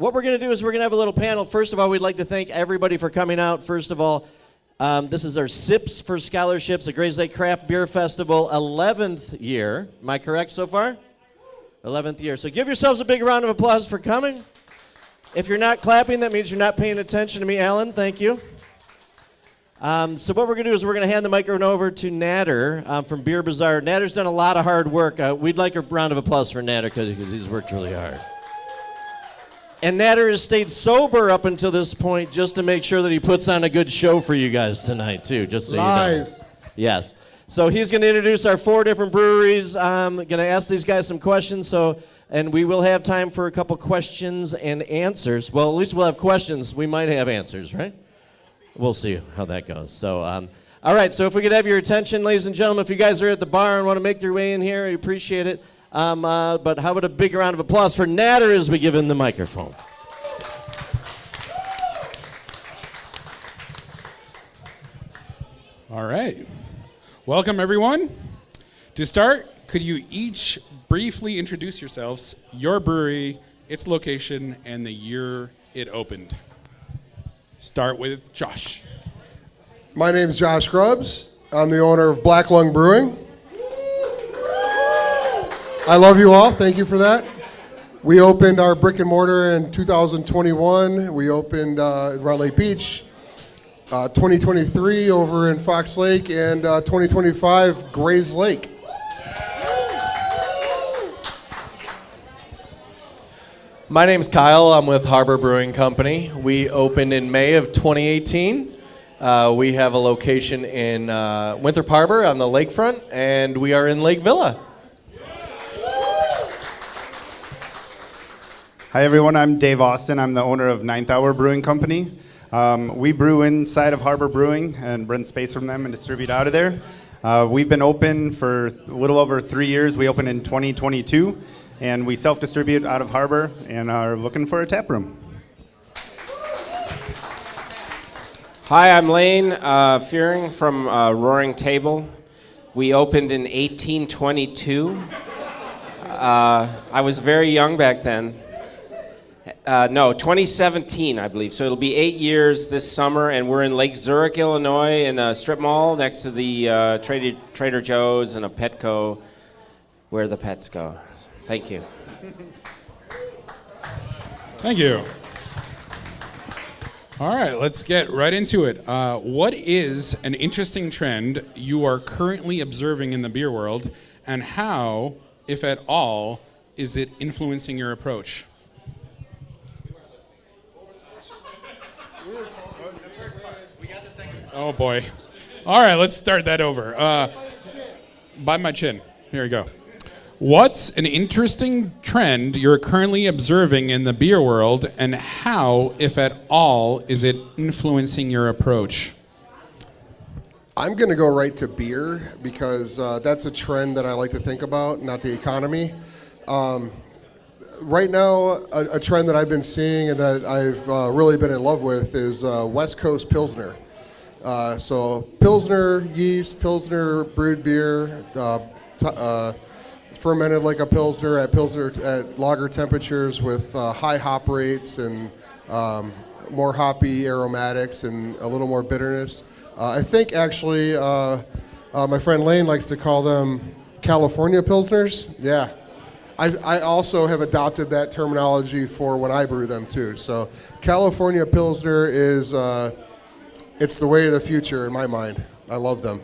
what we're going to do is we're going to have a little panel. First of all, we'd like to thank everybody for coming out. First of all, this is our SIPs for Scholarships at Grays Lake Craft Beer Festival, 11th year. Am I correct so far? 11th year. So give yourselves a big round of applause for coming. If you're not clapping, that means you're not paying attention to me, Alan. Thank you. So what we're going to do is we're going to hand the microphone over to Nader from Beer Bazaar. Nader's done a lot of hard work. We'd like a round of applause for Nader because he's worked really hard. And Nader has stayed sober up until this point just to make sure that he puts on a good show for you guys tonight, too. Just so Lies. You know. Yes. So he's going to introduce our 4 different breweries. I'm going to ask these guys some questions. And we will have time for a couple questions and answers. Well, at least we'll have questions. We might have answers, right? We'll see how that goes. So, all right. So if we could have your attention, ladies and gentlemen, if you guys are at the bar and want to make your way in here, I appreciate it. But how about a big round of applause for Nader as we give him the microphone. All right. Welcome, everyone. To start, could you each briefly introduce yourselves, your brewery, its location, and the year it opened? Start with Josh. My name is Josh Grubbs. I'm the owner of Black Lung Brewing. I love you all. Thank you for that. We opened our brick and mortar in 2021. We opened around Lake Beach. 2023 over in Fox Lake, and 2025 Grays Lake. My name's Kyle. I'm with Harbor Brewing Company. We opened in May of 2018. We have a location in Winthrop Harbor on the lakefront, and we are in Lake Villa. Hi everyone, I'm Dave Austin. I'm the owner of Ninth Hour Brewing Company. We brew inside of Harbor Brewing and rent space from them and distribute out of there. We've been open for a little over 3 years. We opened in 2022, and we self-distribute out of Harbor and are looking for a tap room. Hi, I'm Lane Fearing from Roaring Table. We opened in 1822. I was very young back then. 2017, I believe. So it'll be 8 years this summer, and we're in Lake Zurich, Illinois, in a strip mall next to the Trader Joe's and a Petco, where the pets go. Thank you. Thank you. All right, let's get right into it. What is an interesting trend you are currently observing in the beer world, and how, if at all, is it influencing your approach? Oh boy. All right, let's start that over. By my chin. Here we go. What's an interesting trend you're currently observing in the beer world, and how, if at all, is it influencing your approach? I'm going to go right to beer because that's a trend that I like to think about, not the economy. Right now, a trend that I've been seeing and that I've really been in love with is West Coast Pilsner. So Pilsner yeast, Pilsner brewed beer, fermented like a Pilsner at lager temperatures with high hop rates and more hoppy aromatics and a little more bitterness. I think actually my friend Lane likes to call them California Pilsners. Yeah. I also have adopted that terminology for when I brew them too. So California Pilsner is it's the way of the future in my mind. I love them.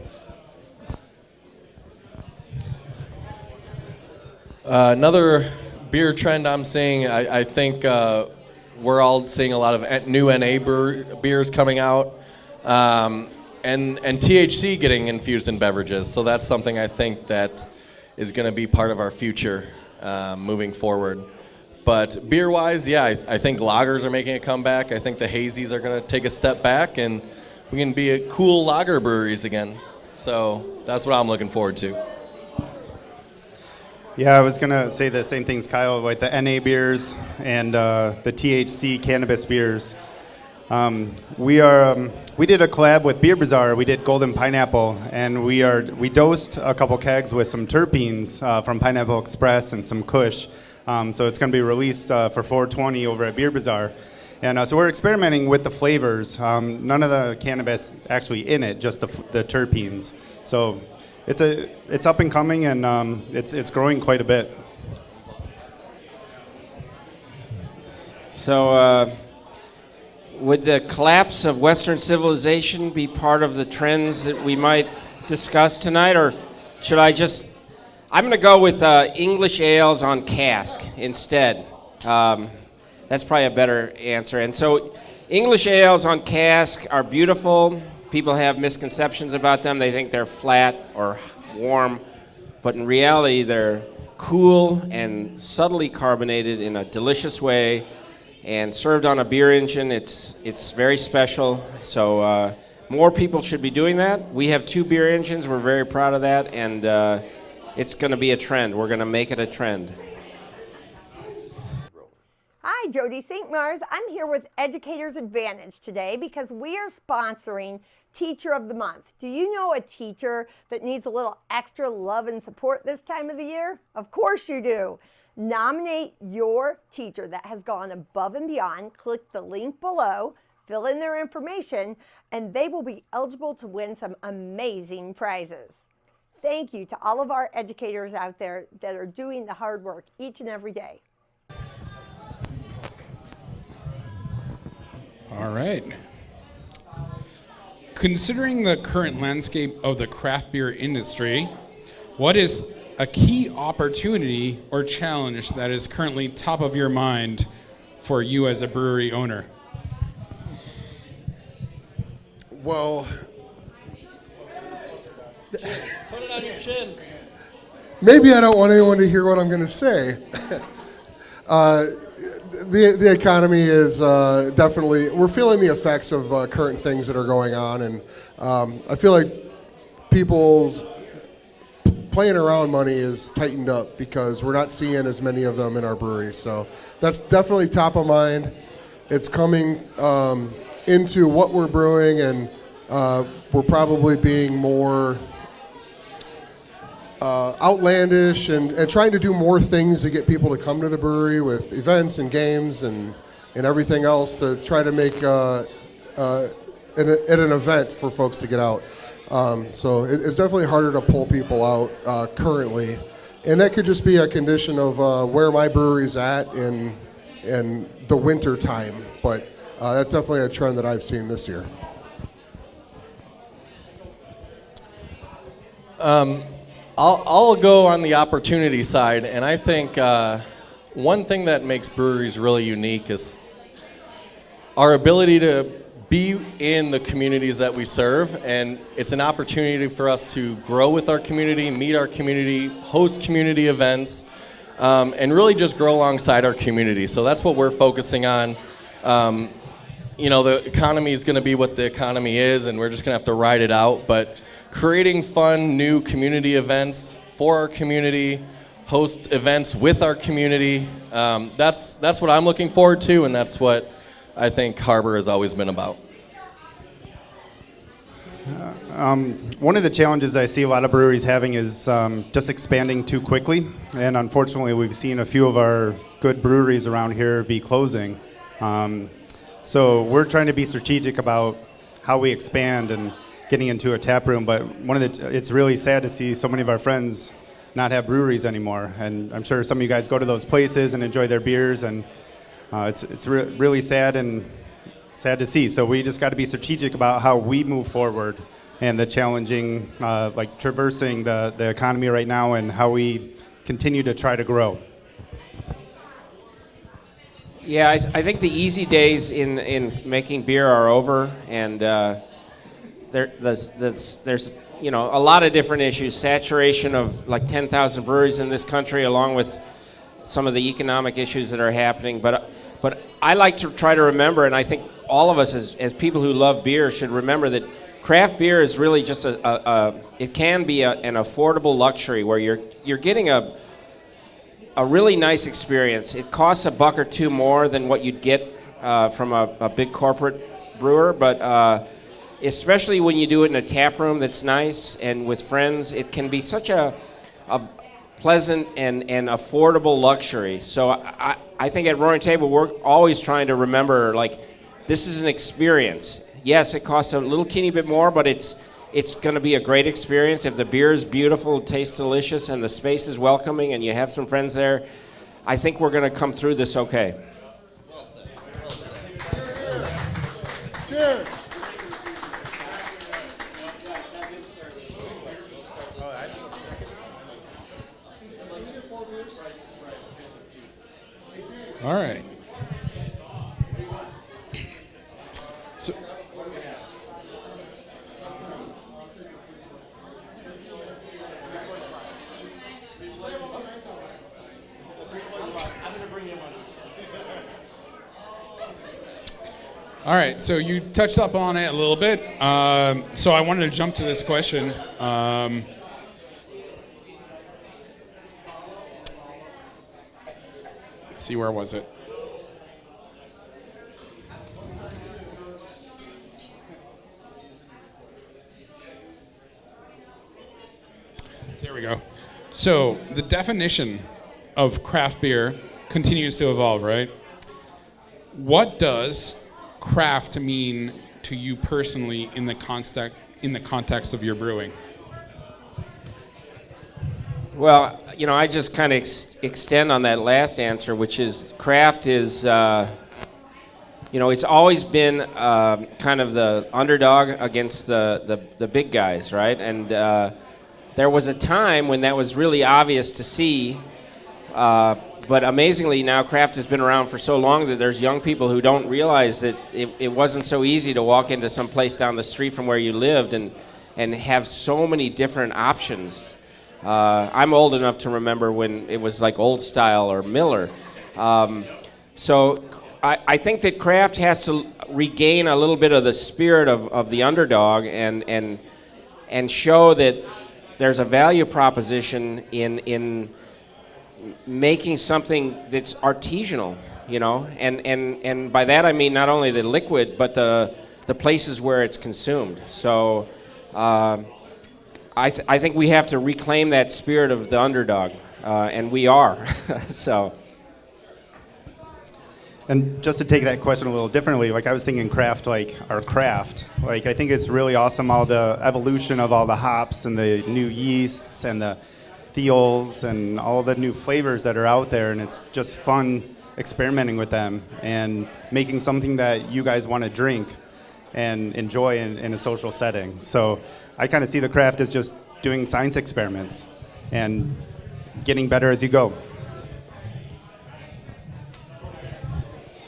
Another beer trend I'm seeing, I think we're all seeing a lot of new NA beers coming out, and THC getting infused in beverages. So that's something I think that is going to be part of our future moving forward. But beer-wise, yeah, I think lagers are making a comeback. I think the hazies are going to take a step back, and we can be a cool lager breweries again. So that's what I'm looking forward to. Yeah, I was going to say the same things, Kyle, like the NA beers and the THC cannabis beers. We did a collab with Beer Bazaar. We did Golden Pineapple, and we dosed a couple kegs with some terpenes from Pineapple Express and some Kush. So it's going to be released for 420 over at Beer Bazaar. And so we're experimenting with the flavors. None of the cannabis actually in it, just the terpenes. So it's up and coming, and it's growing quite a bit. So, would the collapse of Western civilization be part of the trends that we might discuss tonight, or should I just? I'm going to go with English ales on cask instead. That's probably a better answer. And so, English ales on cask are beautiful. People have misconceptions about them. They think they're flat or warm, but in reality, they're cool and subtly carbonated in a delicious way. And served on a beer engine, it's very special. So more people should be doing that. We have 2 beer engines. We're very proud of that, and it's going to be a trend. We're going to make it a trend. Hi, Jody St. Mars. I'm here with Educators Advantage today because we are sponsoring Teacher of the Month. Do you know a teacher that needs a little extra love and support this time of the year? Of course you do. Nominate your teacher that has gone above and beyond. Click the link below, fill in their information, and they will be eligible to win some amazing prizes. Thank you to all of our educators out there that are doing the hard work each and every day. All right. Considering the current landscape of the craft beer industry, what is a key opportunity or challenge that is currently top of your mind for you as a brewery owner? Well, Put it on your chin. maybe I don't want anyone to hear what I'm going to say. The economy is definitely, we're feeling the effects of current things that are going on, and I feel like people's playing around money is tightened up because we're not seeing as many of them in our brewery. So that's definitely top of mind. It's coming into what we're brewing, and we're probably being more outlandish and trying to do more things to get people to come to the brewery with events and games and everything else to try to make it an event for folks to get out. So it's definitely harder to pull people out currently, and that could just be a condition of where my brewery's at in the winter time. But that's definitely a trend that I've seen this year. I'll go on the opportunity side, and I think one thing that makes breweries really unique is our ability to be in the communities that we serve, and it's an opportunity for us to grow with our community, meet our community, host community events, and really just grow alongside our community. So that's what we're focusing on. The economy is going to be what the economy is, and we're just going to have to ride it out, but creating fun, new community events for our community, host events with our community, that's what I'm looking forward to, and that's what I think Harbor has always been about. One of the challenges I see a lot of breweries having is just expanding too quickly, and unfortunately we've seen a few of our good breweries around here be closing. So we're trying to be strategic about how we expand and getting into a tap room, but it's really sad to see so many of our friends not have breweries anymore, and I'm sure some of you guys go to those places and enjoy their beers, and it's really sad to see. So we just got to be strategic about how we move forward and the challenging, like traversing the economy right now and how we continue to try to grow. Yeah, I think the easy days in making beer are over, and there's a lot of different issues. Saturation of like 10,000 breweries in this country, along with some of the economic issues that are happening. But I like to try to remember, and I think all of us as people who love beer should remember that craft beer is really just it can be an affordable luxury where you're getting a really nice experience. It costs $1 or $2 more than what you'd get from a big corporate brewer, but especially when you do it in a tap room that's nice and with friends, it can be such a pleasant and affordable luxury. So I think at Roaring Table, we're always trying to remember, like, this is an experience. Yes, it costs a little teeny bit more, but it's going to be a great experience. If the beer is beautiful, tastes delicious, and the space is welcoming, and you have some friends there, I think we're going to come through this okay. Cheers. All right. So, all right, so you touched up on it a little bit. So I wanted to jump to this question. Let's see, where was it? There we go. So the definition of craft beer continues to evolve, right? What does craft mean to you personally in the context of your brewing? Well, you know, I just kind of extend on that last answer, which is craft is, you know, it's always been kind of the underdog against the big guys, right? And there was a time when that was really obvious to see, but amazingly now craft has been around for so long that there's young people who don't realize that it wasn't so easy to walk into some place down the street from where you lived and have so many different options. I'm old enough to remember when it was like Old Style or Miller. So I think that craft has to regain a little bit of the spirit of the underdog and show that there's a value proposition in making something that's artisanal, you know, and by that I mean not only the liquid but the places where it's consumed. So I think we have to reclaim that spirit of the underdog, and we are. So. And just to take that question a little differently, like I was thinking craft, like our craft. Like I think it's really awesome all the evolution of all the hops and the new yeasts and the thiols and all the new flavors that are out there, and it's just fun experimenting with them and making something that you guys want to drink and enjoy in a social setting. So I kind of see the craft as just doing science experiments and getting better as you go.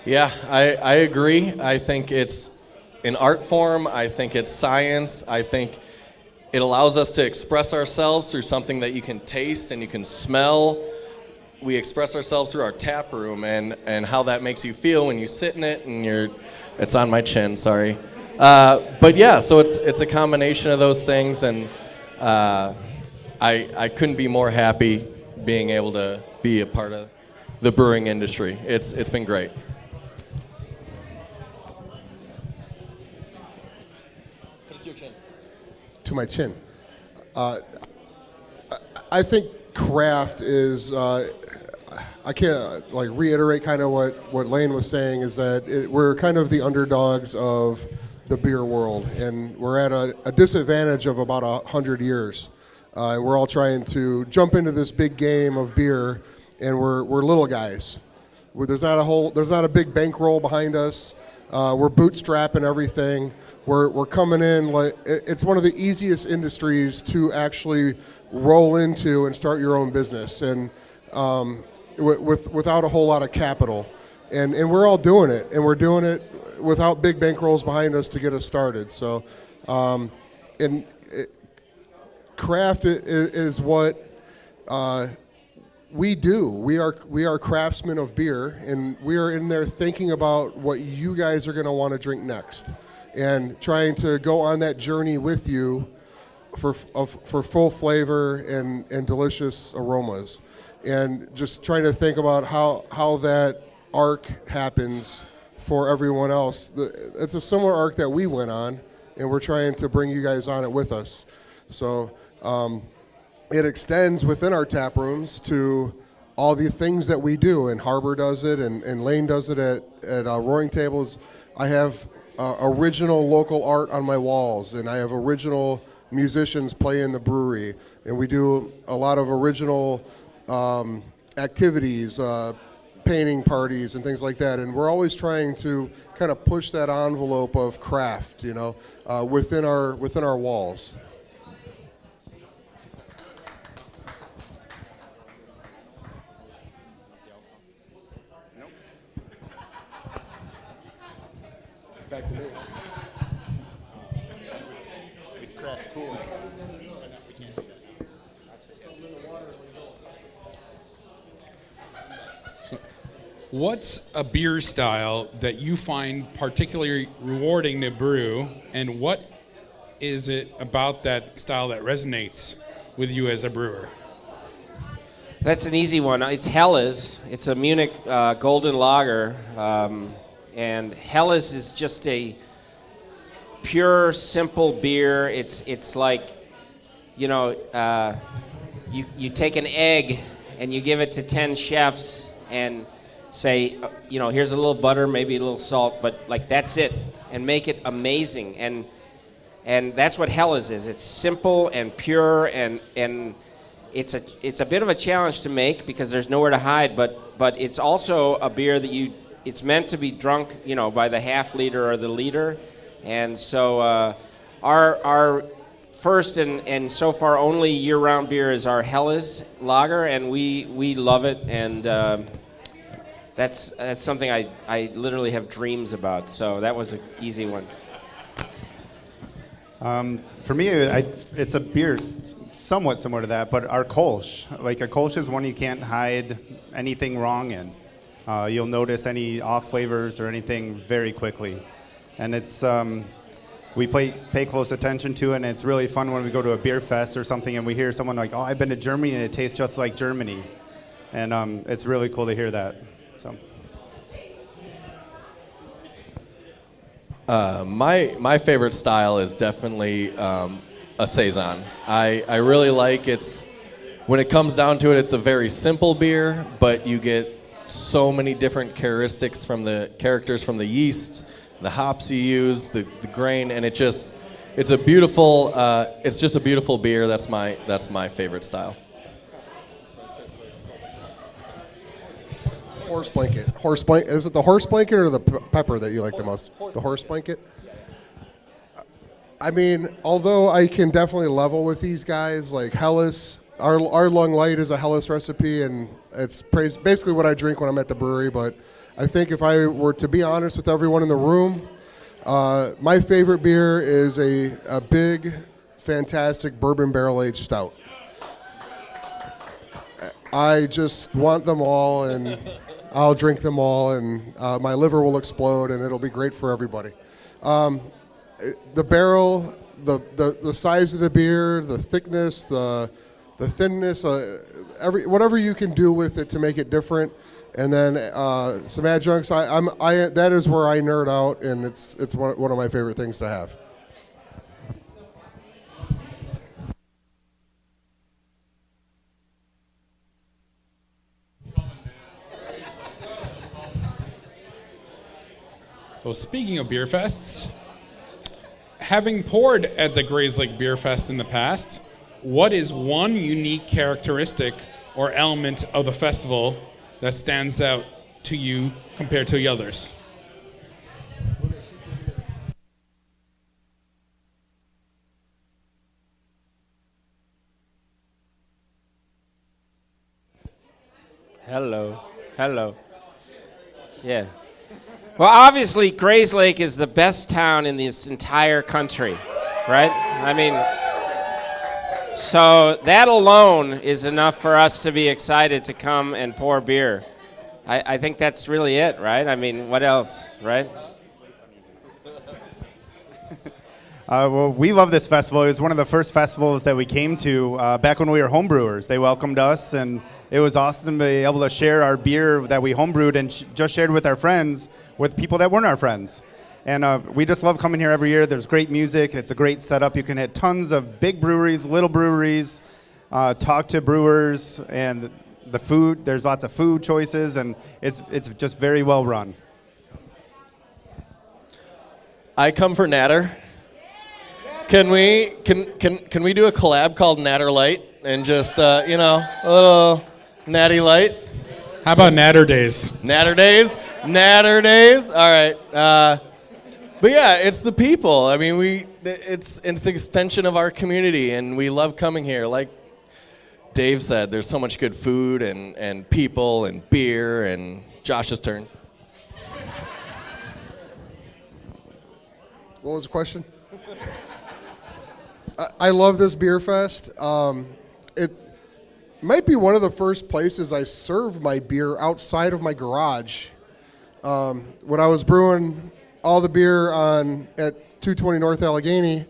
Yeah, I agree. I think it's an art form. I think it's science. I think it allows us to express ourselves through something that you can taste and you can smell. We express ourselves through our tap room and how that makes you feel when you sit in it and it's on my chin, sorry. But yeah, so it's a combination of those things, and I couldn't be more happy being able to be a part of the brewing industry. It's been great. To my chin. I think craft is, I can't reiterate kind of what Lane was saying, is that we're kind of the underdogs of the beer world, and we're at a disadvantage of about 100 years. And we're all trying to jump into this big game of beer, and we're little guys. There's not a big bankroll behind us. We're bootstrapping everything. We're coming in like it's one of the easiest industries to actually roll into and start your own business, and without a whole lot of capital, and we're all doing it, and we're doing it without big bankrolls behind us to get us started. So, craft is what we do. We are craftsmen of beer, and we are in there thinking about what you guys are going to want to drink next, and trying to go on that journey with you for full flavor and delicious aromas, and just trying to think about how that arc happens for everyone else. It's a similar arc that we went on, and we're trying to bring you guys on it with us. So it extends within our tap rooms to all the things that we do. And Harbor does it, and Lane does it at Roaring Tables. I have original local art on my walls, and I have original musicians play in the brewery, and we do a lot of original activities, painting parties and things like that. And we're always trying to kind of push that envelope of craft, within our walls. Back to me. What's a beer style that you find particularly rewarding to brew, and what is it about that style that resonates with you as a brewer? That's an easy one. It's Helles. It's a Munich golden lager, and Helles is just a pure, simple beer. It's like, you take an egg and you give it to 10 chefs and say, here's a little butter, maybe a little salt, but like that's it, and make it amazing. And that's what Helles is. It's simple and pure, and it's a bit of a challenge to make because there's nowhere to hide, but it's also a beer that it's meant to be drunk, by the half liter or the liter. And so our first and so far only year-round beer is our Helles lager, and we love it, and that's something I literally have dreams about. So that was an easy one. For me, it's a beer somewhat similar to that, but our Kolsch. Like a Kolsch is one you can't hide anything wrong in. You'll notice any off flavors or anything very quickly. And it's we pay close attention to it, and it's really fun when we go to a beer fest or something and we hear someone like, oh, I've been to Germany and it tastes just like Germany. And it's really cool to hear that. So. My favorite style is definitely a Saison. I really like when it comes down to it, it's a very simple beer, but you get so many different characters from the yeast, the hops you use, the grain, and it's just a beautiful beer. That's my favorite style. Horse blanket. Is it the horse blanket or the pepper that you like the most? The horse blanket? I mean, although I can definitely level with these guys, like Helles, our Lung Light is a Helles recipe, and it's basically what I drink when I'm at the brewery. But I think if I were to be honest with everyone in the room, my favorite beer is a big, fantastic bourbon barrel-aged stout. I just want them all, and I'll drink them all, and my liver will explode, and it'll be great for everybody. The barrel, the size of the beer, the thickness, the thinness, whatever you can do with it to make it different, and then some adjuncts. That is where I nerd out, and it's one of my favorite things to have. Well, speaking of beer fests, having poured at the Grays Lake Beer Fest in the past, what is one unique characteristic or element of the festival that stands out to you compared to the others? Hello. Yeah. Well, obviously, Grays Lake is the best town in this entire country, right? I mean, so that alone is enough for us to be excited to come and pour beer. I think that's really it, right? I mean, what else, right? Well, we love this festival. It was one of the first festivals that we came to back when we were homebrewers. They welcomed us, and it was awesome to be able to share our beer that we homebrewed and just shared with our friends, with people that weren't our friends. And we just love coming here every year. There's great music. It's a great setup. You can hit tons of big breweries, little breweries, talk to brewers, and the food. There's lots of food choices, and it's just very well run. I come for Nader. Can we do a collab called Nader Light and just a little natty light? How about Nader Days? Nader Days. All right. But yeah, it's the people. I mean, it's an extension of our community, and we love coming here. Like Dave said, there's so much good food and people and beer. And Josh's turn. What was the question? I love this beer fest. It might be one of the first places I serve my beer outside of my garage. When I was brewing all the beer at 220 North Allegheny,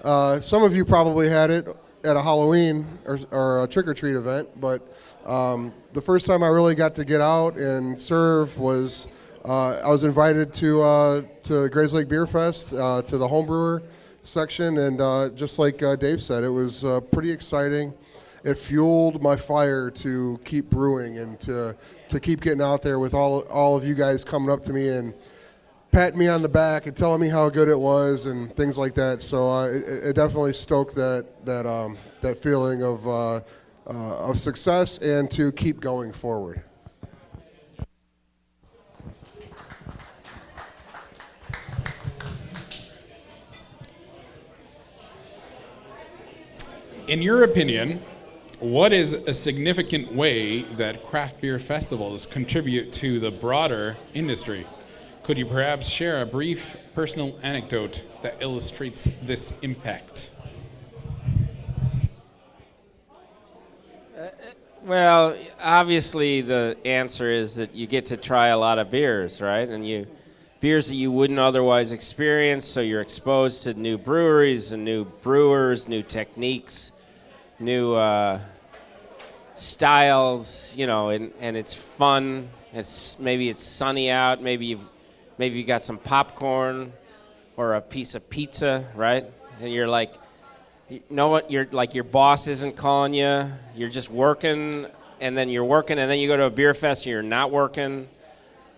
some of you probably had it at a Halloween or a trick-or-treat event, but the first time I really got to get out and serve was I was invited to Grays Lake Beer Fest, to the homebrewer section, and just like Dave said, it was pretty exciting. It fueled my fire to keep brewing and to keep getting out there with all of you guys coming up to me and patting me on the back and telling me how good it was and things like that. So it definitely stoked that feeling of success and to keep going forward. In your opinion, what is a significant way that craft beer festivals contribute to the broader industry? Could you perhaps share a brief personal anecdote that illustrates this impact? Well, obviously the answer is that you get to try a lot of beers, right? And beers that you wouldn't otherwise experience, so you're exposed to new breweries and new brewers, new techniques, new styles, and it's fun. Maybe it's sunny out. Maybe you got some popcorn or a piece of pizza, right? And you're like, you're like your boss isn't calling you. You're just working, and then you're working, and then you go to a beer fest and you're not working.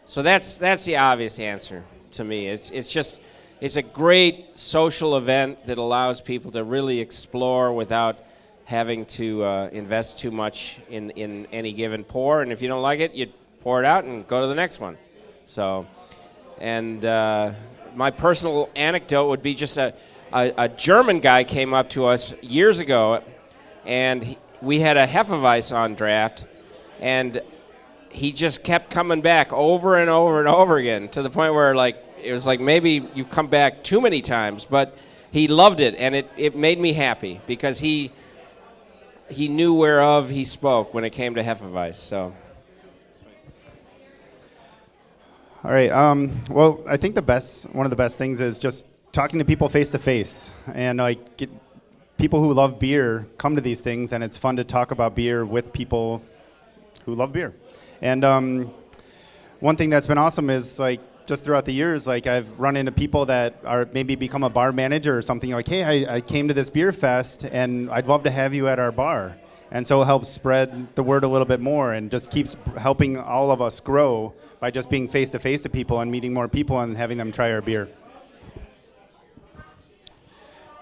So that's the obvious answer to me. It's a great social event that allows people to really explore without having to invest too much in any given pour, and if you don't like it, you pour it out and go to the next one. So, and my personal anecdote would be just a German guy came up to us years ago, and we had a Hefeweiss on draft, and he just kept coming back over and over and over again to the point where it was like maybe you've come back too many times, but he loved it, and it made me happy because he knew whereof he spoke when it came to Hefeweiss. So, All right. Well, I think one of the best things is just talking to people face to face, and get people who love beer come to these things, and it's fun to talk about beer with people who love beer. And one thing that's been awesome is just throughout the years, I've run into people that are maybe become a bar manager or something. Hey, I came to this beer fest, and I'd love to have you at our bar. And so it helps spread the word a little bit more, and just keeps helping all of us grow by just being face to face to people and meeting more people and having them try our beer.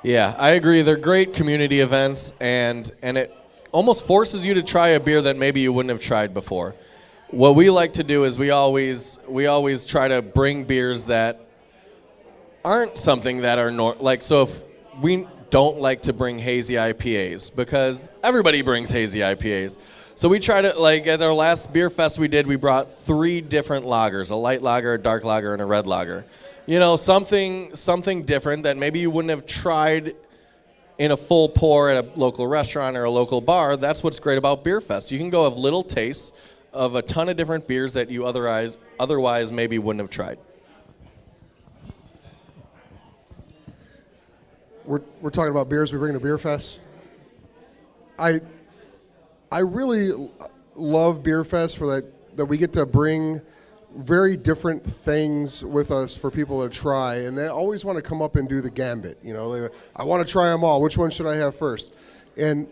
Yeah, I agree. They're great community events, and it almost forces you to try a beer that maybe you wouldn't have tried before. What we like to do is we always try to bring beers that aren't something that are so if we don't like to bring hazy IPAs because everybody brings hazy IPAs. So we try to, at our last beer fest we did, we brought 3 different lagers, a light lager, a dark lager, and a red lager. Something different that maybe you wouldn't have tried in a full pour at a local restaurant or a local bar. That's what's great about beer fest. You can go have little tastes of a ton of different beers that you otherwise maybe wouldn't have tried. We're talking about beers we bring to Beer Fest. I really love Beer Fest for that we get to bring very different things with us for people to try, and they always want to come up and do the gambit. I want to try them all. Which one should I have first? And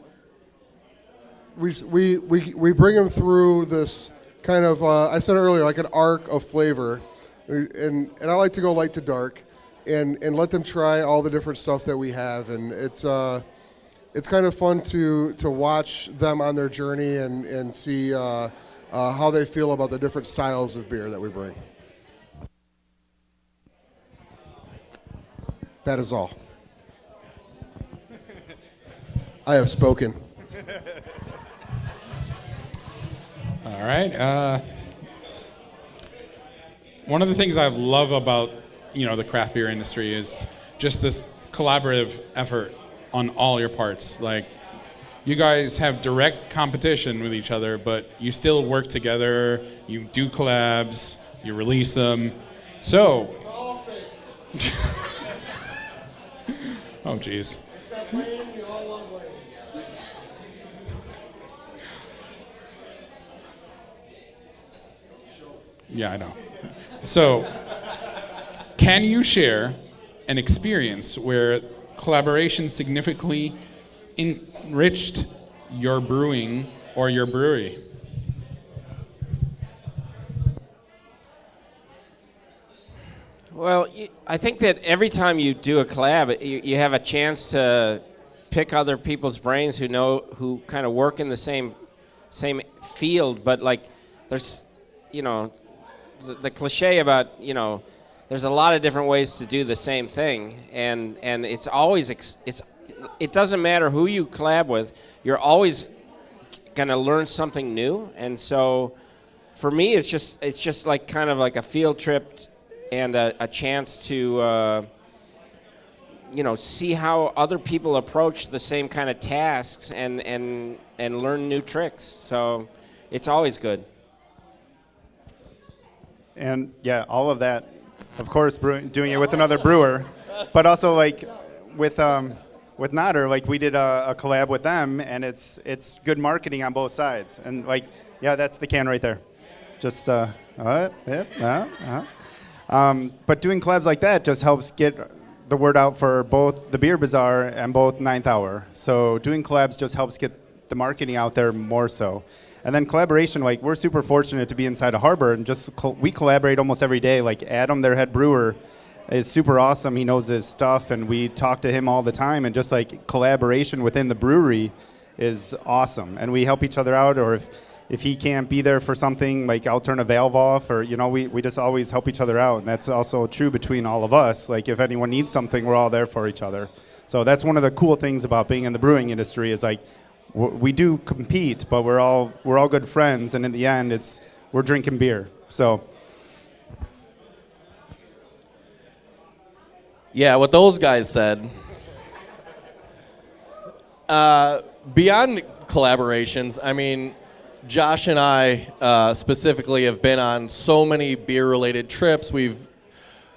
we bring them through this kind of I said earlier, like an arc of flavor, and I like to go light to dark, and let them try all the different stuff that we have, and it's kind of fun to watch them on their journey and see how they feel about the different styles of beer that we bring. That is all. I have spoken. All right. One of the things I love about the craft beer industry is just this collaborative effort on all your parts. Like, you guys have direct competition with each other, but you still work together. You do collabs. You release them. So. Oh, geez. Yeah, I know. So, can you share an experience where collaboration significantly enriched your brewing or your brewery? Well, I think that every time you do a collab, you have a chance to pick other people's brains who kind of work in the same field, but like there's the cliche about there's a lot of different ways to do the same thing, and it's always it doesn't matter who you collab with, you're always gonna learn something new. And so for me, it's just like kind of like a field trip and a chance to see how other people approach the same kind of tasks and learn new tricks. So it's always good. And yeah, all of that, of course, doing it with another brewer, but also like with Nader, like we did a collab with them, and it's good marketing on both sides. And like, yeah, that's the can right there. Just but doing collabs like that just helps get the word out for both the Beer Bazaar and both Ninth Hour. So doing collabs just helps get the marketing out there more so. And then collaboration, like we're super fortunate to be inside of Harbor, and we collaborate almost every day. Like Adam, their head brewer, is super awesome. He knows his stuff, and we talk to him all the time. And just like collaboration within the brewery is awesome. And we help each other out, or if he can't be there for something, like I'll turn a valve off, or we just always help each other out. And that's also true between all of us. Like if anyone needs something, we're all there for each other. So that's one of the cool things about being in the brewing industry is like we do compete, but we're all good friends, and in the end, we're drinking beer. So. Yeah, what those guys said. Beyond collaborations, I mean, Josh and I specifically have been on so many beer-related trips. We've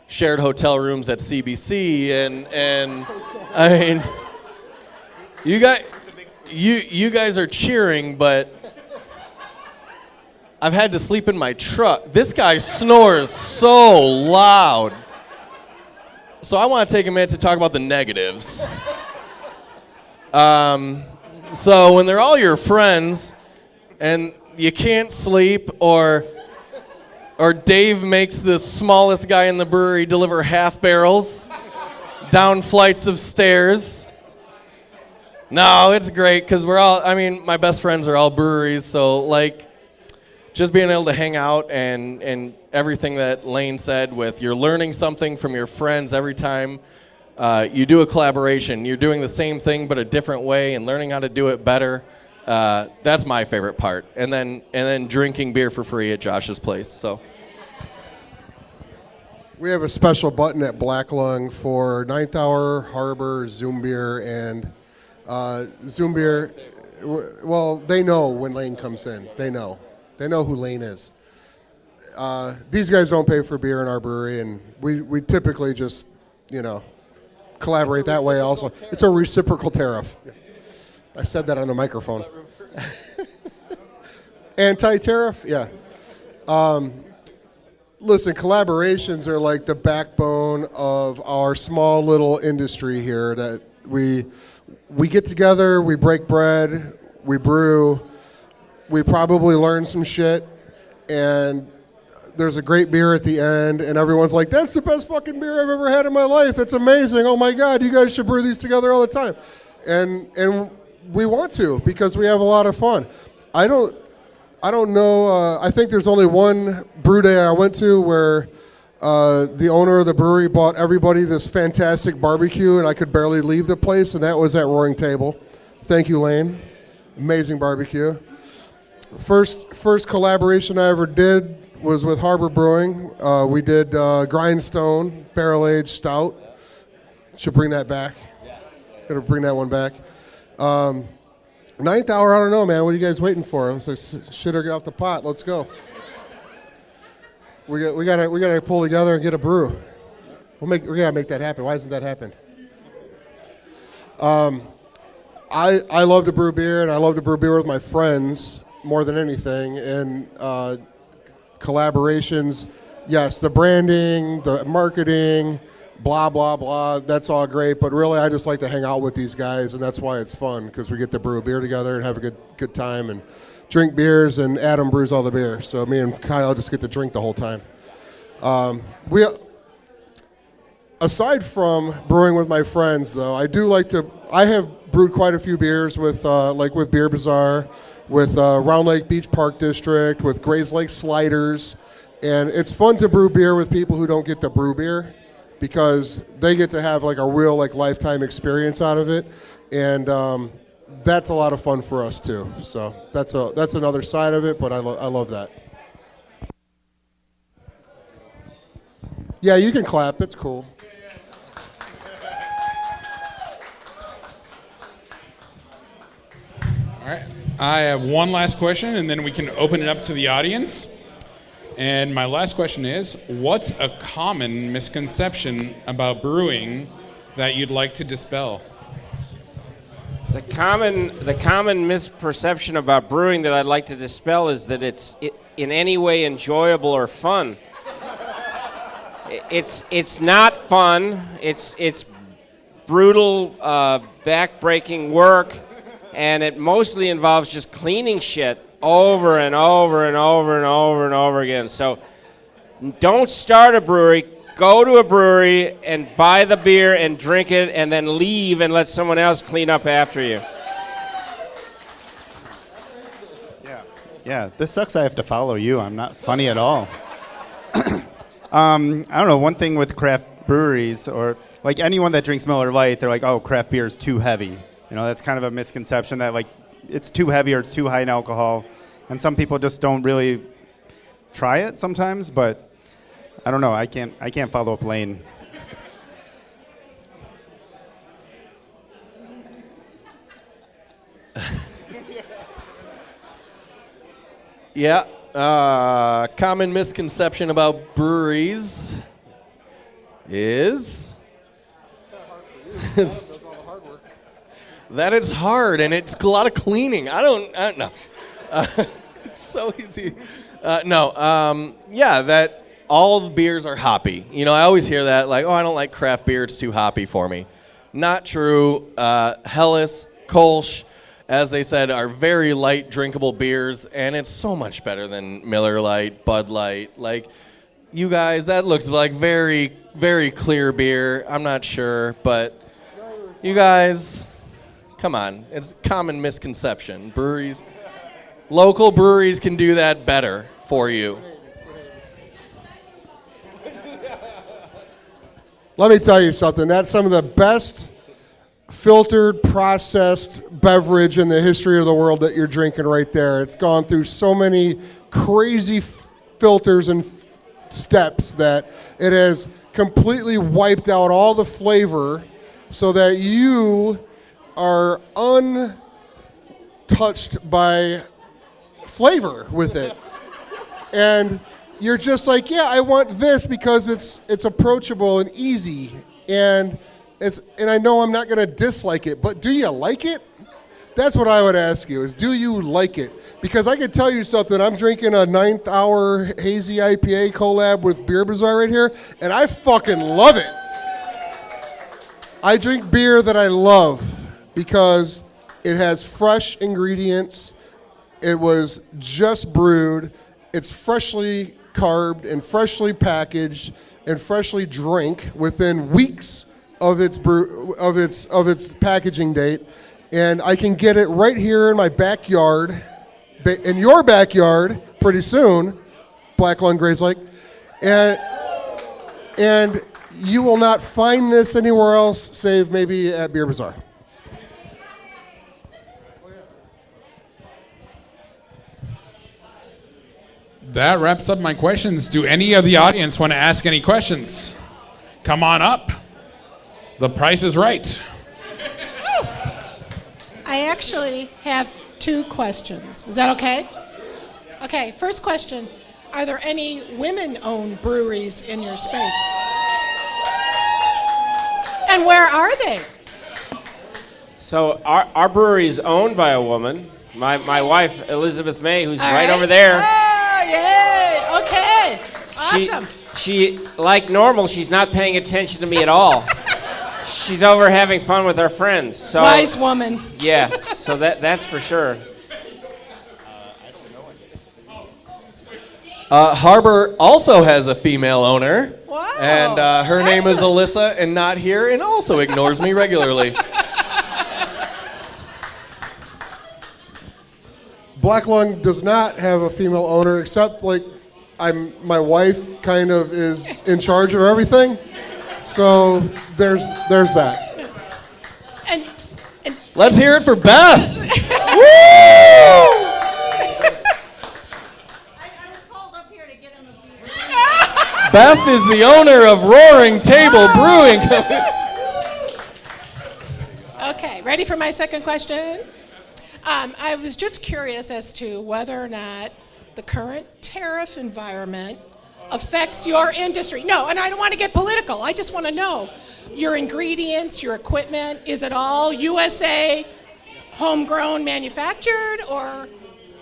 shared hotel rooms at CBC, and I mean, you guys are cheering, but I've had to sleep in my truck. This guy snores so loud. So I want to take a minute to talk about the negatives. So when they're all your friends and you can't sleep, or Dave makes the smallest guy in the brewery deliver half barrels down flights of stairs. No, it's great because my best friends are all breweries, so like just being able to hang out and everything that Lane said with you're learning something from your friends every time you do a collaboration. You're doing the same thing but a different way and learning how to do it better. That's my favorite part. And then drinking beer for free at Josh's place. So We have a special button at Black Lung for Ninth Hour, Harbor, Zoom Beer, and Zoom Beer. Well, they know when Lane comes in. They know who Lane is. These guys don't pay for beer in our brewery, and we typically just, collaborate that way also. It's a reciprocal tariff. I said that on the microphone. Anti-tariff? Yeah. Listen, collaborations are like the backbone of our small little industry here, that we get together, we break bread, we brew, we probably learn some shit, and there's a great beer at the end, and everyone's like, that's the best fucking beer I've ever had in my life. That's amazing. Oh my God, you guys should brew these together all the time. And we want to, because we have a lot of fun. I don't know, I think there's only one brew day I went to where the owner of the brewery bought everybody this fantastic barbecue, and I could barely leave the place, and that was at Roaring Table. Thank you, Lane. Amazing barbecue. First collaboration I ever did was with Harbor Brewing. We did Grindstone Barrel-Aged Stout. Should bring that back. Gotta bring that one back. Ninth hour, I don't know, man. What are you guys waiting for? It's like, shit or get off the pot. Let's go. We gotta pull together and get a brew. We gotta make that happen. Why hasn't that happened? I love to brew beer, and I love to brew beer with my friends more than anything. And collaborations, yes, the branding, the marketing, blah, blah, blah, that's all great. But really, I just like to hang out with these guys, and that's why it's fun, because we get to brew a beer together and have a good time and drink beers, and Adam brews all the beer. So me and Kyle just get to drink the whole time. Aside from brewing with my friends, though, I have brewed quite a few beers with Beer Bazaar, with Round Lake Beach Park District, with Grays Lake Sliders. And it's fun to brew beer with people who don't get to brew beer, because they get to have like a real like lifetime experience out of it. And that's a lot of fun for us too. So that's another side of it, but I love that. Yeah, you can clap. It's cool. All right. I have one last question, and then we can open it up to the audience. And my last question is, what's a common misconception about brewing that you'd like to dispel? The common misperception about brewing that I'd like to dispel is that it's in any way enjoyable or fun. It's not fun. It's brutal, back-breaking work, and it mostly involves just cleaning shit over and over and over and over and over again. So don't start a brewery. Go to a brewery and buy the beer and drink it, and then leave and let someone else clean up after you. Yeah, this sucks. I have to follow you. I'm not funny at all. I don't know. One thing with craft breweries, or like anyone that drinks Miller Lite, they're like, oh, craft beer is too heavy. You know, that's kind of a misconception that like it's too heavy or it's too high in alcohol. And some people just don't really try it sometimes, but I don't know. I can't follow up Lane. Yeah. Common misconception about breweries is that it's hard and it's a lot of cleaning. I don't know. It's so easy. That all the beers are hoppy. You know, I always hear that, like, oh, I don't like craft beer, it's too hoppy for me. Not true. Helles, Kolsch, as they said, are very light, drinkable beers, and it's so much better than Miller Lite, Bud Light. Like, you guys, that looks like very, very clear beer. I'm not sure, but you guys, come on. It's a common misconception. Local breweries can do that better for you. Let me tell you something. That's some of the best filtered, processed beverage in the history of the world that you're drinking right there. It's gone through so many crazy filters and steps that it has completely wiped out all the flavor so that you are untouched by flavor with it. And you're just like, yeah, I want this because it's approachable and easy, and I know I'm not going to dislike it, but do you like it? That's what I would ask you, is do you like it? Because I can tell you something, I'm drinking a 9th Hour Hazy IPA collab with Beer Bazaar right here, and I fucking love it. I drink beer that I love because it has fresh ingredients, It was just brewed. It's freshly carbed and freshly packaged and freshly drank within weeks of its packaging date, and I can get it right here in my backyard, in your backyard, pretty soon, Black Lung Grays Lake, and you will not find this anywhere else, save maybe at Beer Bazaar. That wraps up my questions. Do any of the audience want to ask any questions? Come on up. The price is right. I actually have 2 questions. Is that okay? Okay, first question. Are there any women-owned breweries in your space? And where are they? So our brewery is owned by a woman, my wife, Elizabeth May, who's All right right. over there. Oh, yay! Okay, awesome. She, like normal, she's not paying attention to me at all. She's over having fun with her friends. So, Wise woman. yeah, so that's for sure. Harbor also has a female owner. Wow. And her name is Excellent. Alyssa, and not here, and also ignores me regularly. Black Lung does not have a female owner, except like my wife kind of is in charge of everything. So there's that. And Let's hear it for Beth. Woo! I was called up here to get him a beer. Beth is the owner of Roaring Table Brewing. okay, ready for my second question? I was just curious as to whether or not the current tariff environment affects your industry. No, and I don't want to get political. I just want to know your ingredients, your equipment. Is it all USA, homegrown, manufactured, or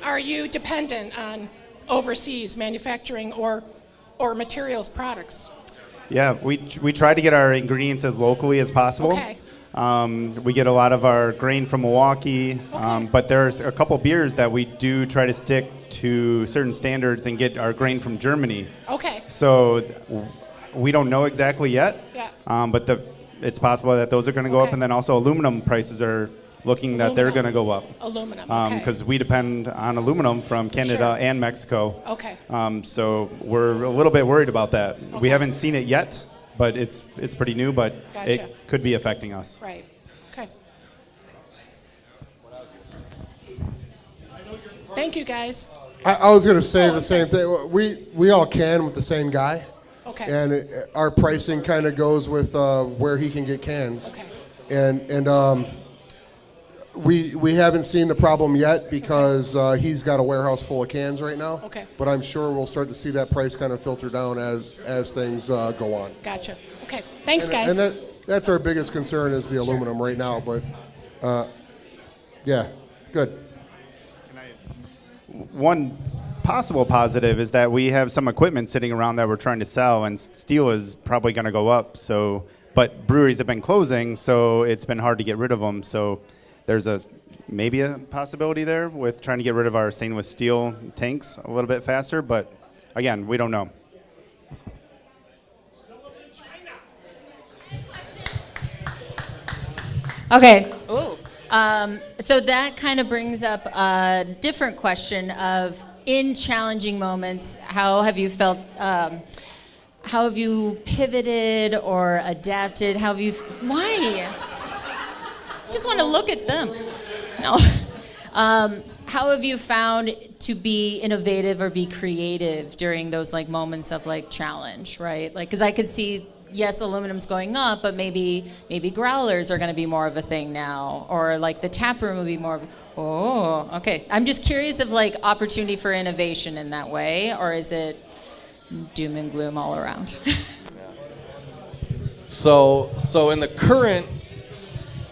are you dependent on overseas manufacturing or materials products? Yeah, we try to get our ingredients as locally as possible. Okay. We get a lot of our grain from Milwaukee, Okay. but there's a couple beers that we do try to stick to certain standards and get our grain from Germany. Okay. So we don't know exactly yet, Yeah. but it's possible that those are going to go up, Okay. and then also aluminum prices are looking that they're going to go up. Aluminum. Okay. Because we depend on aluminum from Canada Sure. and Mexico. Okay. So we're a little bit worried about that. We Okay. haven't seen it yet, but it's pretty new, but Gotcha. it could be affecting us. Right. Okay. Thank you, guys. I was going to say Oh, the I'm same thing. We all can with the same guy, Okay. and our pricing kind of goes with where he can get cans. Okay. And we haven't seen the problem yet because he's got a warehouse full of cans right now. Okay. But I'm sure we'll start to see that price kind of filter down as things go on. Gotcha. Okay. Thanks, guys. And that's our biggest concern is the aluminum right now. But yeah, good. One possible positive is that we have some equipment sitting around that we're trying to sell, and steel is probably going to go up. So, but breweries have been closing, so it's been hard to get rid of them. So there's maybe a possibility there with trying to get rid of our stainless steel tanks a little bit faster. But again, we don't know. Okay. Ooh. So that kind of brings up a different question of, in challenging moments, how have you felt, how have you pivoted or adapted? How have you, why? Just want to look at them. No. How have you found to be innovative or be creative during those like moments of like challenge, right? Like, because I could see, yes, aluminum's going up, but maybe growlers are going to be more of a thing now, or like the tap room will be more of. Oh, okay. I'm just curious of like opportunity for innovation in that way, or is it doom and gloom all around? So in the current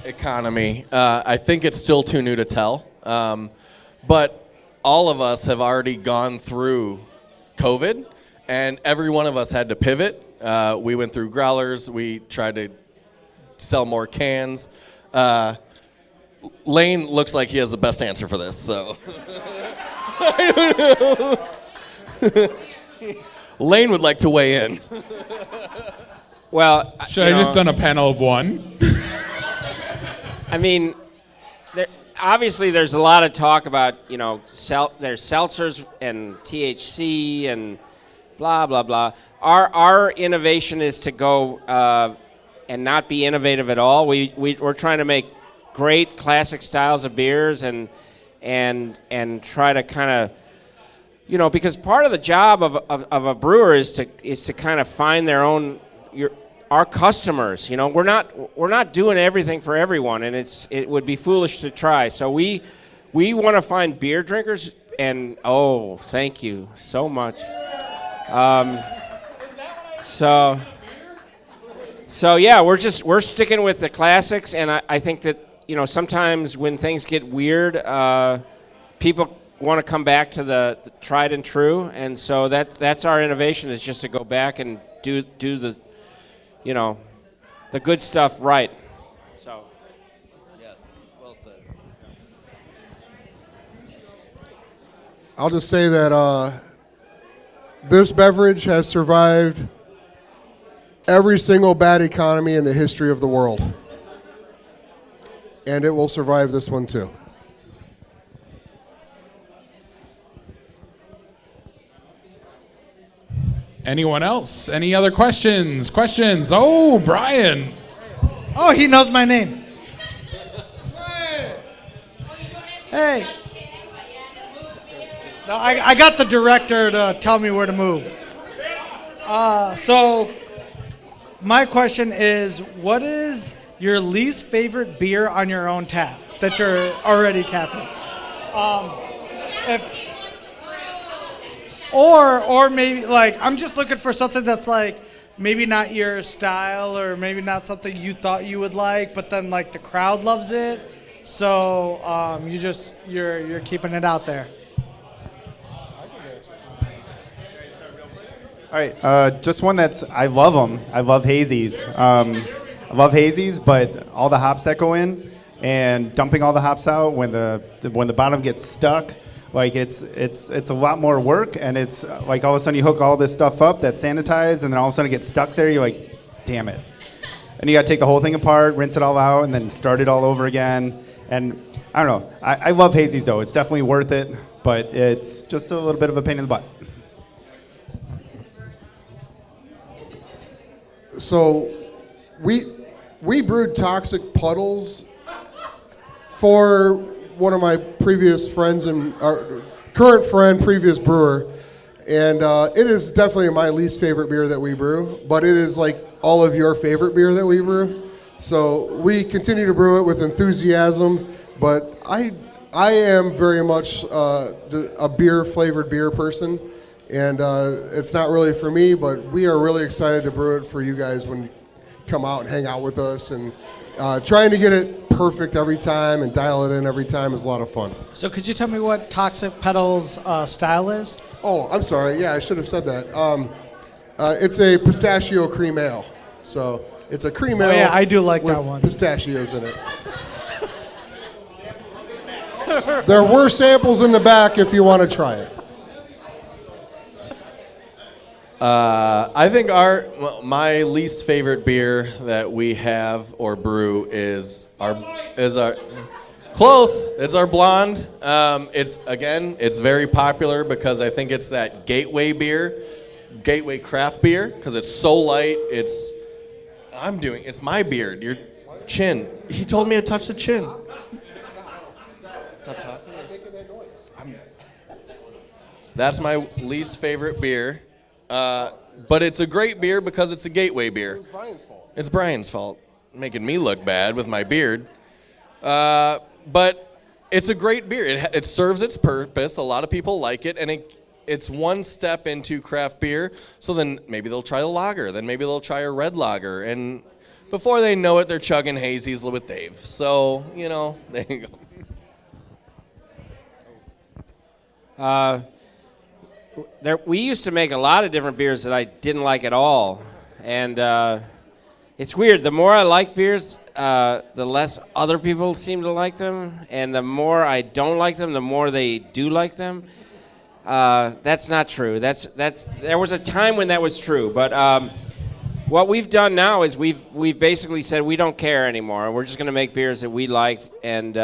economy, I think it's still too new to tell. But all of us have already gone through COVID, and every one of us had to pivot. We went through growlers. We tried to sell more cans. Lane looks like he has the best answer for this, so. Lane would like to weigh in. Well, Should I just done a panel of one? I mean, obviously there's a lot of talk about, there's seltzers and THC and blah, blah, blah. Our innovation is to go and not be innovative at all. We're trying to make great classic styles of beers and try to kind of, because part of the job of a brewer is to kind of find their own, our customers. We're not doing everything for everyone, and it would be foolish to try. So we want to find beer drinkers, and thank you so much. So yeah, we're sticking with the classics, and I think that sometimes when things get weird, people want to come back to the tried and true, and so that's our innovation, is just to go back and do the the good stuff right. So. Yes, well said. I'll just say that this beverage has survived every single bad economy in the history of the world. And it will survive this one too. Anyone else? Any other questions? Oh, Brian. Oh, he knows my name. Hey. No, I got the director to tell me where to move. So, my question is, what is your least favorite beer on your own tap that you're already tapping? Or maybe, like, I'm just looking for something that's like maybe not your style, or maybe not something you thought you would like, but then like the crowd loves it, so you're keeping it out there. All right, just one I love them. I love hazies. I love hazies, but all the hops that go in and dumping all the hops out when the bottom gets stuck, like it's a lot more work, and it's like all of a sudden you hook all this stuff up that's sanitized, and then all of a sudden it gets stuck there. You're like, damn it. And you got to take the whole thing apart, rinse it all out, and then start it all over again. And I don't know. I love hazies though. It's definitely worth it, but it's just a little bit of a pain in the butt. So we brewed Toxic Puddles for one of my previous friends and our current friend, previous brewer, and it is definitely my least favorite beer that we brew, but it is like all of your favorite beer that we brew. So we continue to brew it with enthusiasm, but I am very much a beer-flavored beer person, and it's not really for me, but we are really excited to brew it for you guys when you come out and hang out with us, and trying to get it perfect every time and dial it in every time is a lot of fun. So could you tell me what Toxic Pedals style is? Oh, I'm sorry. Yeah, I should have said that. It's a pistachio cream ale. So it's a cream ale. Oh yeah, I do like with that one. Pistachios in it. There were samples in the back if you want to try it. I think my least favorite beer that we have or brew is our close. It's our blonde. It's very popular because I think it's that gateway craft beer, because it's so light. It's my beard. Your chin. He told me to touch the chin. Stop talking. That's my least favorite beer. But it's a great beer because it's a gateway beer. It was Brian's fault. It's Brian's fault, making me look bad with my beard. But it's a great beer. It serves its purpose. A lot of people like it, and it's one step into craft beer. So then maybe they'll try a lager. Then maybe they'll try a red lager. And before they know it, they're chugging hazies with Dave. So, there you go. We used to make a lot of different beers that I didn't like at all, and It's weird. The more I like beers, the less other people seem to like them, and the more I don't like them, the more they do like them. That's not true. There was a time when that was true, but what we've done now is we've basically said we don't care anymore. We're just going to make beers that we like, and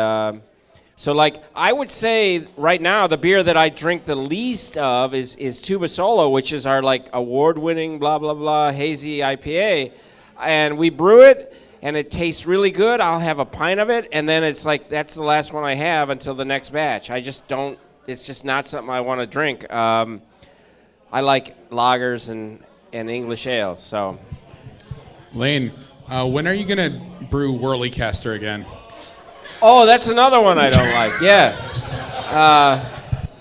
so like I would say right now the beer that I drink the least of is Tuba Solo, which is our like award-winning blah blah blah hazy IPA, and we brew it and it tastes really good. I'll have a pint of it, and then it's like that's the last one I have until the next batch. I just don't. It's just not something I want to drink. I like lagers and English ales. So, Lane, when are you gonna brew Whirlycaster again? oh, that's another one I don't like. Yeah.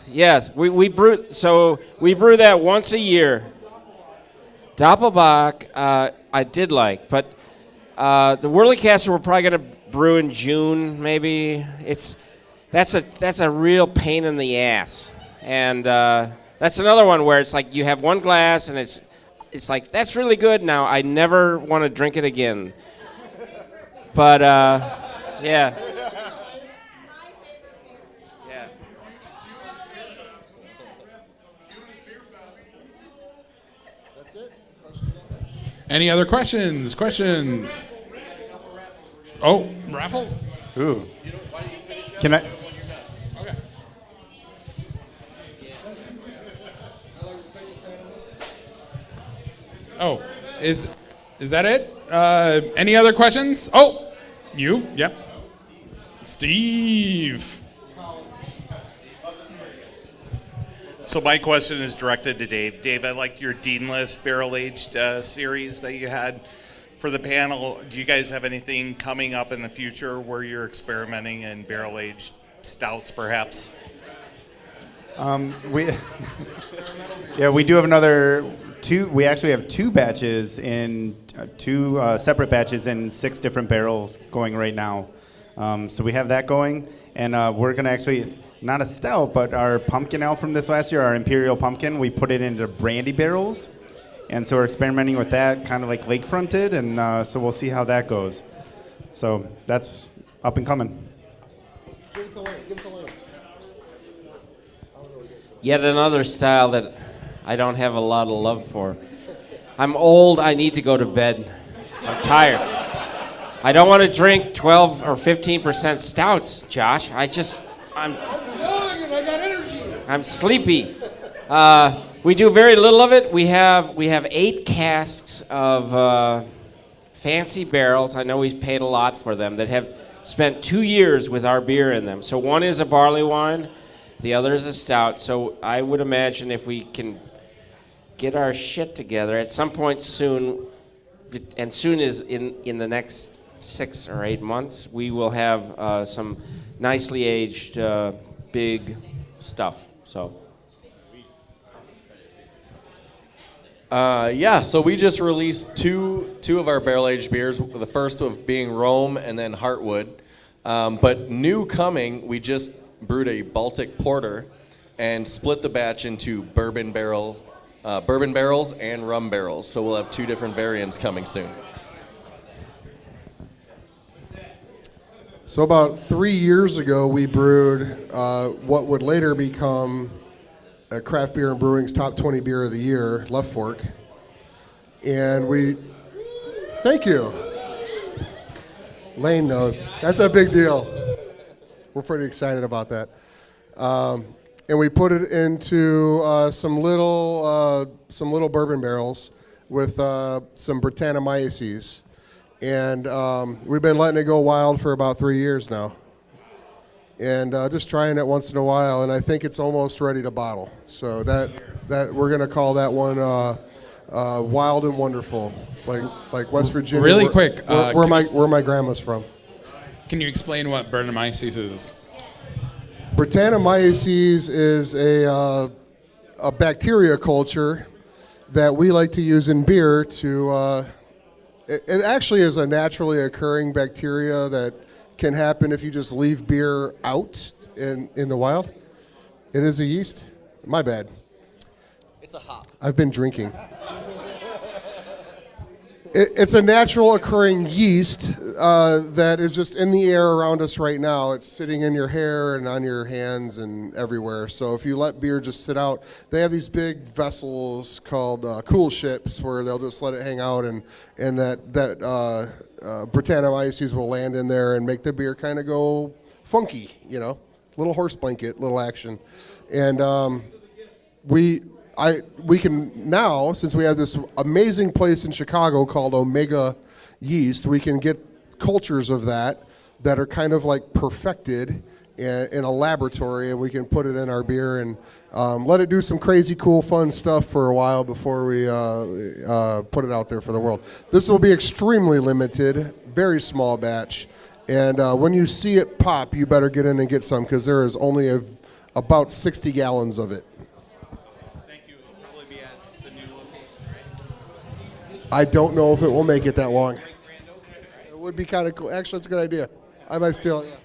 Yes, we brew. So we brew that once a year. Doppelbock, I did like, but the Whirlycaster we're probably gonna brew in June, maybe. That's a real pain in the ass, and that's another one where it's like you have one glass and it's like that's really good. Now I never want to drink it again. But yeah. Yeah. Any other questions? Questions? Oh, raffle? Ooh. Can I? Okay. Oh, is that it? Any other questions? Oh, you? Yep. Steve. So my question is directed to Dave. Dave, I liked your Deanless barrel-aged series that you had for the panel. Do you guys have anything coming up in the future where you're experimenting in barrel-aged stouts, perhaps? We do have another two. We actually have two batches in two separate batches in 6 different barrels going right now. So we have that going, and we're gonna actually. Not a stout, but our pumpkin ale from this last year, our Imperial Pumpkin, we put it into brandy barrels. And so we're experimenting with that, kind of like lakefronted, and so we'll see how that goes. So that's up and coming. Yet another style that I don't have a lot of love for. I'm old, I need to go to bed. I'm tired. I don't want to drink 12 or 15% stouts, Josh. I'm sleepy. We do very little of it. We have 8 casks of fancy barrels. I know we've paid a lot for them that have spent 2 years with our beer in them. So one is a barley wine, the other is a stout. So I would imagine if we can get our shit together at some point soon, and soon is in the next 6 or 8 months, we will have some nicely aged big stuff. So. So we just released two of our barrel-aged beers, the first of being Rome and then Heartwood. But new coming, we just brewed a Baltic Porter and split the batch into bourbon barrels and rum barrels. So we'll have 2 different variants coming soon. So about 3 years ago, we brewed what would later become Craft Beer and Brewing's top 20 beer of the year, Left Fork. And thank you. Lane knows. That's a big deal. We're pretty excited about that. And we put it into some little bourbon barrels with some Brettanomyces. And we've been letting it go wild for about 3 years now. And just trying it once in a while, and I think it's almost ready to bottle. So that we're gonna call that one Wild and Wonderful, like West Virginia. Really quick, where my grandma's from. Can you explain what Brettanomyces is? Brettanomyces is a bacteria culture that we like to use in beer to. It actually is a naturally occurring bacteria that can happen if you just leave beer out in the wild. It is a yeast. My bad. It's a hop. I've been drinking. It's a natural occurring yeast that is just in the air around us right now. It's sitting in your hair and on your hands and everywhere. So if you let beer just sit out, they have these big vessels called cool ships where they'll just let it hang out, and that Brettanomyces will land in there and make the beer kind of go funky, little horse blanket, little action. And we can now, since we have this amazing place in Chicago called Omega Yeast, we can get cultures of that are kind of like perfected in a laboratory, and we can put it in our beer and let it do some crazy, cool, fun stuff for a while before we put it out there for the world. This will be extremely limited, very small batch, and when you see it pop, you better get in and get some, because there is only about 60 gallons of it. I don't know if it will make it that long. It would be kind of cool. Actually, it's a good idea. I might steal it.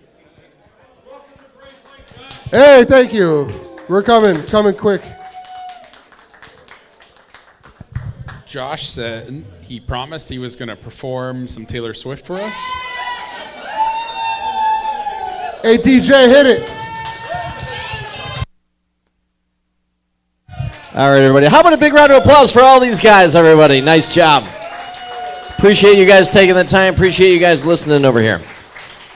Yeah. Hey, thank you. We're coming quick. Josh said he promised he was going to perform some Taylor Swift for us. Hey, DJ, hit it. All right, everybody. How about a big round of applause for all these guys, everybody? Nice job. Appreciate you guys taking the time. Appreciate you guys listening over here.